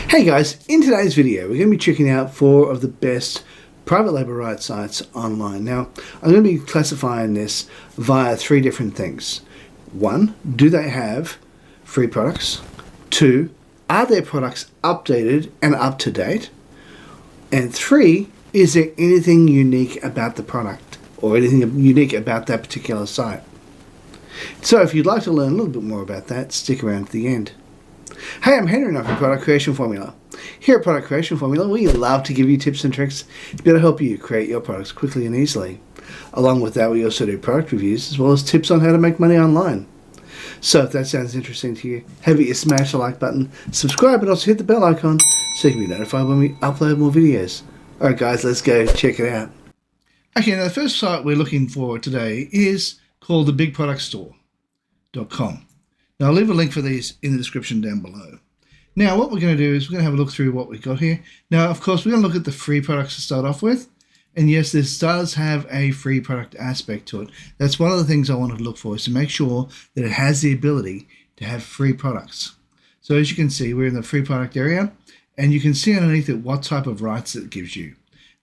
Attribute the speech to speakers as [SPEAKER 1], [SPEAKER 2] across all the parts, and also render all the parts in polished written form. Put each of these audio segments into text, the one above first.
[SPEAKER 1] Hey guys, in today's video we're going to be checking out 4 of the best private label rights sites online. Now I'm going to be classifying this via 3 different things. 1, do they have free products? 2, are their products updated and up to date? And 3, is there anything unique about the product or anything unique about that particular site? So if you'd like to learn a little bit more about that, stick around to the end. Hey, I'm Henry and I'm from Product Creation Formula. Here at Product Creation Formula, we love to give you tips and tricks to be able to help you create your products quickly and easily. Along with that, we also do product reviews as well as tips on how to make money online. So if that sounds interesting to you, have you smash the like button, subscribe, and also hit the bell icon so you can be notified when we upload more videos. Alright guys, let's go check it out. Okay, now the first site we're looking for today is called the 𝗏𝗶𝗰𝗁𝗲𝗏𝗂𝐺𝑜𝑚. Now I'll leave a link for these in the description down below. Now what we're going to do is we're going to have a look through what we've got here. Now of course we're going to look at the free products to start off with. And yes, this does have a free product aspect to it. That's one of the things I wanted to look for, is to make sure that it has the ability to have free products. So as you can see, we're in the free product area, and you can see underneath it what type of rights it gives you.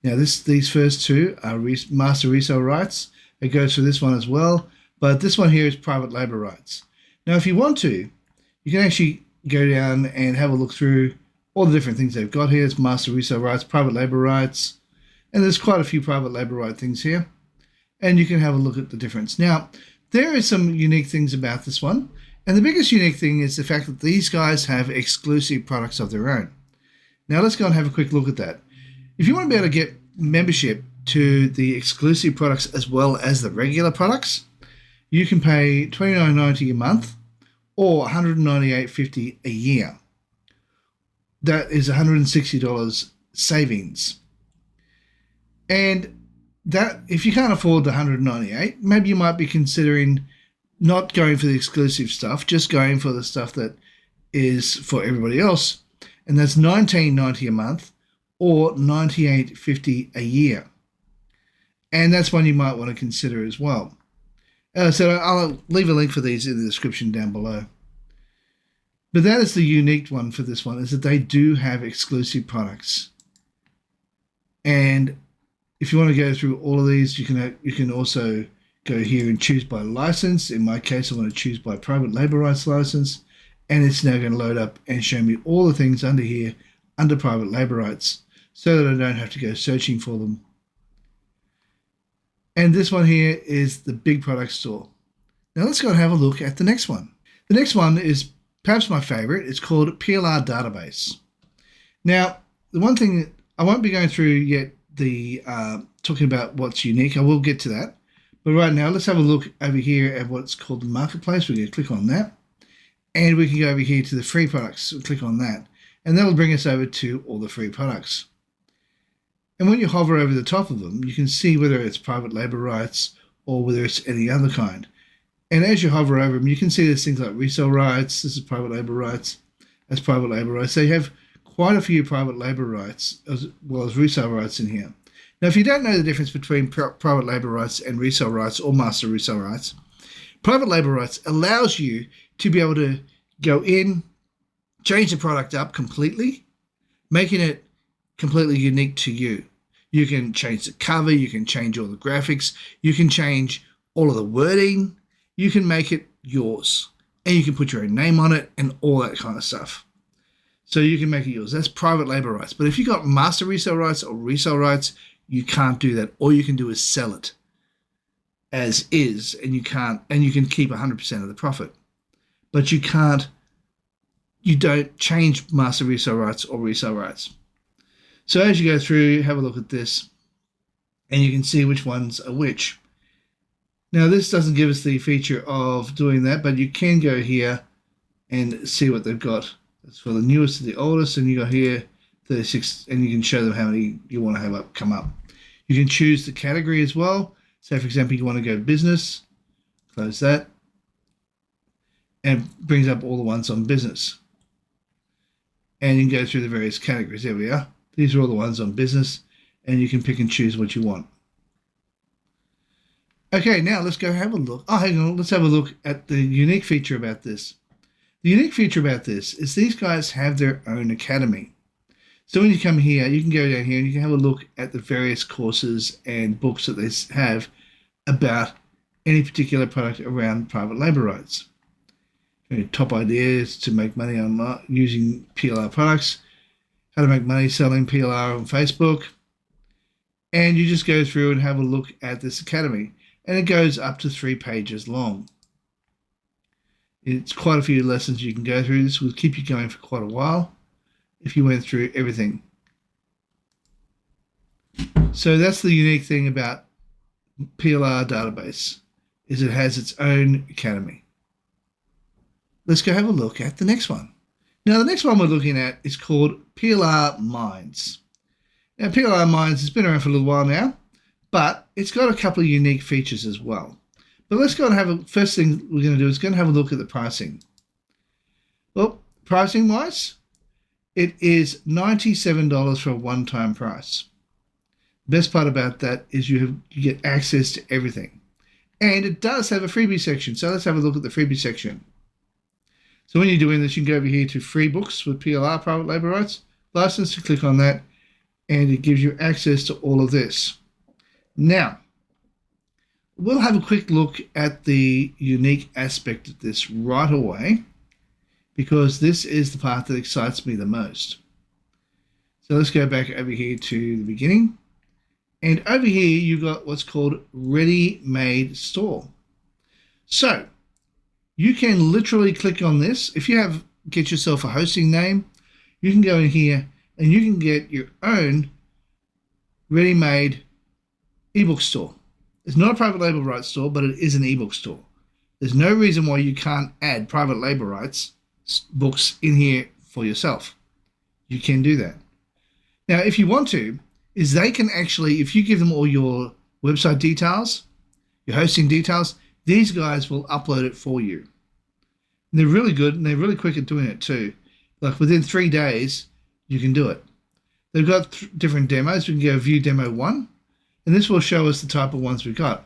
[SPEAKER 1] Now these first 2 are master resale rights. It goes for this one as well, but this one here is private label rights. Now if you want to, you can actually go down and have a look through all the different things they've got here. It's master resale rights, private label rights, and there's quite a few private label right things here, and you can have a look at the difference. Now there is some unique things about this one, and the biggest unique thing is the fact that these guys have exclusive products of their own. Now let's go and have a quick look at that. If you want to be able to get membership to the exclusive products as well as the regular products, you can pay $29.90 a month or $198.50 a year. That is $160 savings. And that, if you can't afford the $198, maybe you might be considering not going for the exclusive stuff, just going for the stuff that is for everybody else, and that's $19.90 a month or $98.50 a year. And that's one you might want to consider as well. So I'll leave a link for these in the description down below. But that is the unique one for this one, is that they do have exclusive products. And if you want to go through all of these, you can also go here and choose by license. In my case, I want to choose by private label rights license, and it's now going to load up and show me all the things under here under private label rights, so that I don't have to go searching for them. And this one here is the big product store. Now let's go and have a look at the next one. The next one is perhaps my favorite. It's called PLR Database. Now, the one thing I won't be going through yet, talking about what's unique. I will get to that. But right now, let's have a look over here at what's called the marketplace. We're going to click on that. And we can go over here to the free products. We'll click on that. And that'll bring us over to all the free products. And when you hover over the top of them, you can see whether it's private label rights or whether it's any other kind. And as you hover over them, you can see there's things like resale rights. This is private label rights. That's private label rights. So you have quite a few private label rights as well as resale rights in here. Now, if you don't know the difference between private label rights and resale rights or master resale rights, private label rights allows you to be able to go in, change the product up completely, making it completely unique to you. You can change the cover, you can change all the graphics, you can change all of the wording, you can make it yours, and you can put your own name on it and all that kind of stuff. So you can make it yours. That's private label rights. But if you've got master resale rights or resale rights, you can't do that. All you can do is sell it as is, and you can keep 100% of the profit. But you don't change master resale rights or resale rights. So as you go through, have a look at this, and you can see which ones are which. Now this doesn't give us the feature of doing that, but you can go here and see what they've got. It's for the newest to the oldest, and you got here 36, and you can show them how many you want to have come up. You can choose the category as well. So for example, you want to go business, close that, and it brings up all the ones on business. And you can go through the various categories. There we are. These are all the ones on business, and you can pick and choose what you want. Okay, now let's go have a look. Oh, hang on. Let's have a look at the unique feature about this. The unique feature about this is these guys have their own academy. So when you come here, you can go down here and you can have a look at the various courses and books that they have about any particular product around private labor rights. Top ideas to make money online using PLR products, how to make money selling PLR on Facebook, and you just go through and have a look at this academy, and it goes up to 3 pages long. It's quite a few lessons you can go through. This will keep you going for quite a while if you went through everything. So that's the unique thing about PLR Database, is it has its own academy. Let's go have a look at the next one. Now, the next one we're looking at is called PLR Mines. Now, PLR Mines has been around for a little while now, but it's got a couple of unique features as well. But let's go and have a, first thing we're going to do is go and have a look at the pricing. Well, pricing-wise, it is $97 for a one-time price. The best part about that is you get access to everything. And it does have a freebie section, so let's have a look at the freebie section. So when you're doing this, you can go over here to free books with PLR private labor rights license, to click on that, and it gives you access to all of this. Now, we'll have a quick look at the unique aspect of this right away, because this is the part that excites me the most. So let's go back over here to the beginning. And over here, you've got what's called ready-made store. So you can literally click on this. If you get yourself a hosting name, you can go in here and you can get your own ready-made ebook store. It's not a private label rights store, but it is an ebook store. There's no reason why you can't add private label rights books in here for yourself. You can do that. Now, if you want to, is they can actually, if you give them all your website details, your hosting details, these guys will upload it for you. And they're really good, and they're really quick at doing it too. Like within 3 days, you can do it. They've got different demos. We can go view demo 1, and this will show us the type of ones we've got.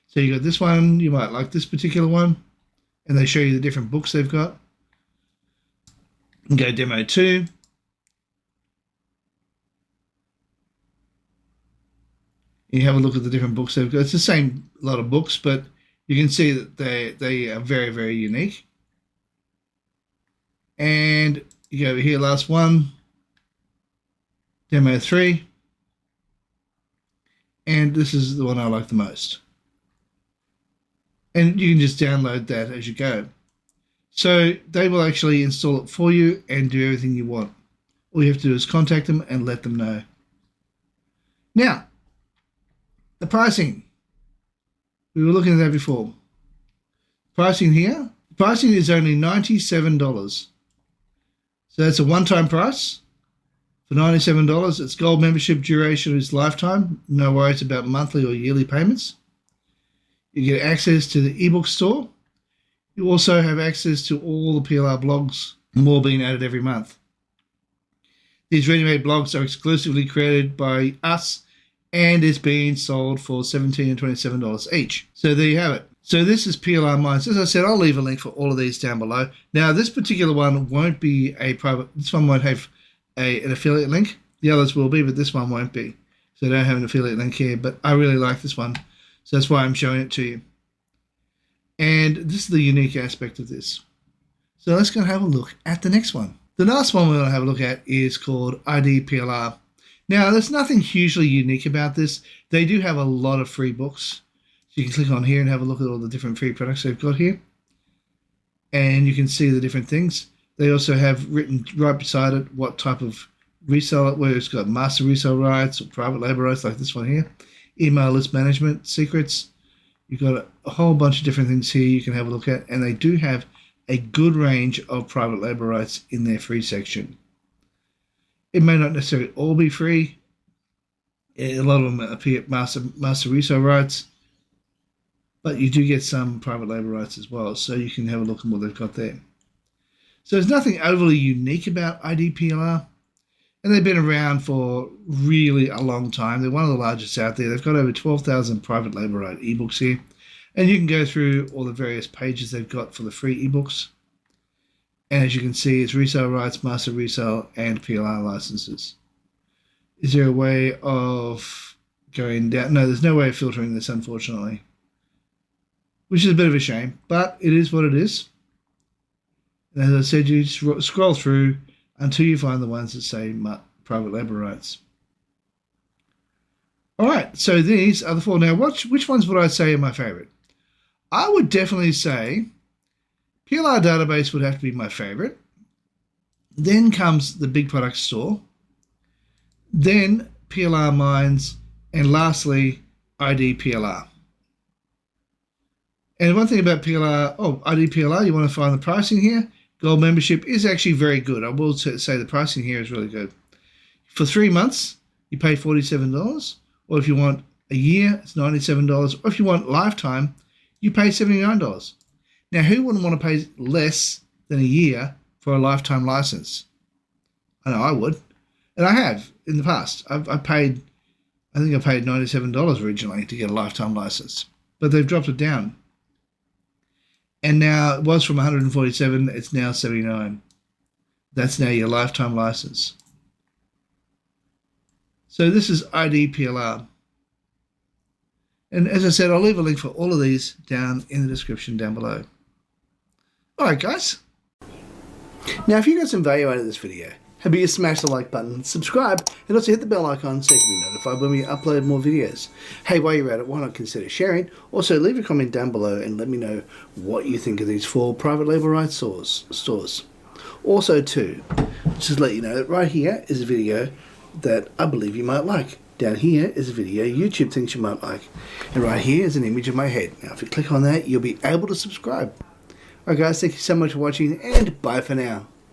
[SPEAKER 1] So you got this one, you might like this particular one, and they show you the different books they've got. You can go demo 2. You have a look at the different books they've got. It's the same lot of books, but you can see that they are very, very unique. And you go over here, last one, demo 3. And this is the one I like the most. And you can just download that as you go. So they will actually install it for you and do everything you want. All you have to do is contact them and let them know. Now, the pricing. We were looking at that before. Pricing here. Pricing is only $97. So that's a one-time price for $97. It's gold membership, duration is lifetime. No worries about monthly or yearly payments. You get access to the ebook store. You also have access to all the PLR blogs, more being added every month. These ready-made blogs are exclusively created by us, and it's being sold for $17 and $27 each. So there you have it. So this is PLR Mines. As I said, I'll leave a link for all of these down below. Now, this particular one won't be a private. This one won't have an affiliate link. The others will be, but this one won't be. So I don't have an affiliate link here, but I really like this one. So that's why I'm showing it to you. And this is the unique aspect of this. So let's go and have a look at the next one. The last one we're going to have a look at is called IDPLR. Now, there's nothing hugely unique about this. They do have a lot of free books. So you can click on here and have a look at all the different free products they've got here. And you can see the different things. They also have written right beside it what type of reseller, where it's got master resale rights or private labor rights like this one here. Email list management, secrets. You've got a whole bunch of different things here you can have a look at. And they do have a good range of private labor rights in their free section. It may not necessarily all be free. A lot of them appear at master resale rights. But you do get some private labor rights as well. So you can have a look at what they've got there. So there's nothing overly unique about IDPLR. And they've been around for really a long time. They're one of the largest out there. They've got over 12,000 private labor right ebooks here. And you can go through all the various pages they've got for the free ebooks. And as you can see, it's resale rights, master resale, and PLR licenses. Is there a way of going down? No, there's no way of filtering this, unfortunately. Which is a bit of a shame, but it is what it is. And as I said, you scroll through until you find the ones that say private labor rights. All right, so these are the four. Now, which ones would I say are my favorite? I would definitely say PLR Database would have to be my favorite. Then comes the Big Product Store. Then PLR Mines. And lastly, IDPLR. And one thing about PLR, IDPLR, you want to find the pricing here. Gold membership is actually very good. I will say the pricing here is really good. For 3 months, you pay $47. Or if you want a year, it's $97. Or if you want lifetime, you pay $79. Now, who wouldn't want to pay less than a year for a lifetime license? I know I would. And I have in the past. I think I paid $97 originally to get a lifetime license. But they've dropped it down. And now it was from $147, it's now $79. That's now your lifetime license. So this is IDPLR. And as I said, I'll leave a link for all of these down in the description down below. All right, guys. Now, if you got some value out of this video, how about you smash the like button, subscribe, and also hit the bell icon so you can be notified when we upload more videos. Hey, while you're at it, why not consider sharing? Also, leave a comment down below and let me know what you think of these 4 private label rights stores. Also, too, just to let you know that right here is a video that I believe you might like. Down here is a video YouTube thinks you might like. And right here is an image of my head. Now, if you click on that, you'll be able to subscribe. Alright guys, thank you so much for watching, and bye for now.